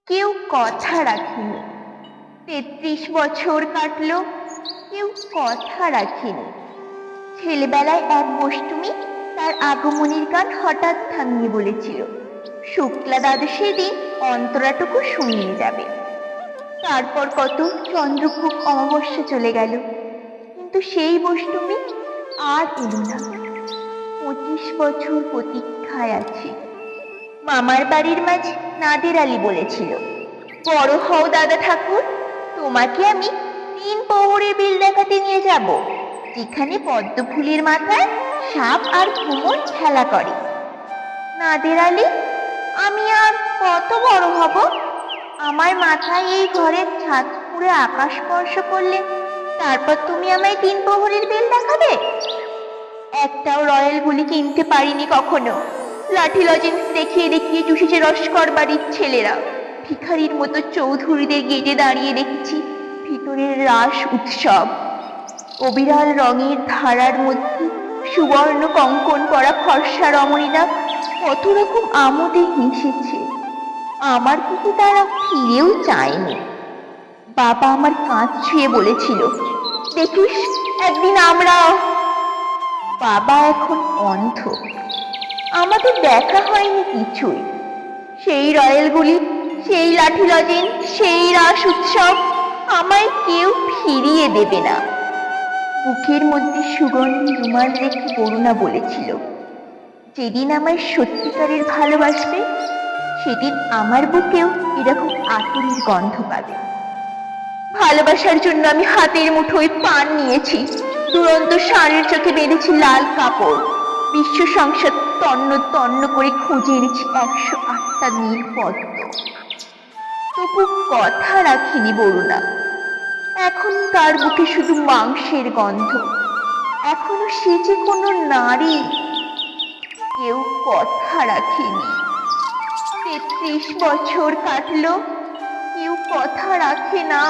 কেউ কথা রাখেনি। ৩৩ বছর কাটলো, কেউ কথা রাখেনি। ছেলেবেলায় এক বষ্টমী তার আগমনীর গান হঠাৎ থামিয়ে বলেছিল, শুক্লা দাদু সেদিন অন্তরাটুকু শুনিয়ে যাবে। তারপর কত চন্দ্রভোগ অমাবস্যা চলে গেল, কিন্তু সেই বষ্টমী আর এলো না। ২৫ বছর প্রতীক্ষায় আছি। মামার বাড়ির মাঝে নাদের আলী বলেছিল, বড় হও দাদা ঠাকুর, তোমাকে আমি ৩ প্রহরের বিল দেখাতে নিয়ে যাব, যেখানে পদ্ম ফুলের মাথায় সাপ আর ভ্রমর খেলা করে। নাদের আলী, আমি আর কত বড় হব? আমার মাথায় এই ঘরের ছাদ পুড়ে আকাশ স্পর্শ করলে তারপর তুমি আমায় ৩ প্রহরের বিল দেখাবে? একটাও রয়্যাল গুলি কিনতে পারিনি কখনো। লাঠি লজেন্স দেখিয়ে দেখিয়ে চুষেছে রসকর বাড়ির ছেলেরা। ভিখারির মতো চৌধুরীদের গেটে দাঁড়িয়ে দেখেছি ভিতরের রাস উৎসব। অবিরাল রঙের ধারার মধ্যে সুবর্ণ কঙ্কন পরা ফর্সা রমণীরা কত রকম আমোদে হেসেছে। আমার দিকে তারা ফিরেও চায়নি। বাবা আমার কাঁধ ছুঁয়ে বলেছিল, দেখিস একদিন আমরা। বাবা এখন অন্ধ। আমাদের দেখা হয়নি কিছুই। সেই রয়েলগুলি, সেই লাঠি লজেন, সেই রাস উৎসব আমায় কেউ ফিরিয়ে দেবে না। বুকের মধ্যে সুগন্ধি রুমাল রেখে করুণা বলেছিল, যেদিন আমায় সত্যিকারের ভালোবাসবে সেদিন আমার বুকেও এরকম আতরের গন্ধ পাবে। ভালোবাসার জন্য আমি হাতের মুঠোয় পান নিয়েছি, দুরন্ত ষাঁড়ের চোখে বেঁধেছি লাল কাপড়, বিশ্ব সংসার তন্ন তন্ন করে খুঁজে এনেছি ১০৮টা নীল পদ্ম। তবু কথা রাখিনি বরুণা। এখন তার বুকে শুধু মাংসের গন্ধ। এখনো সে যে কোনো নারী। কেউ কথা রাখেনি। ৩৩ বছর কাটলো, কেউ কথা রাখে না।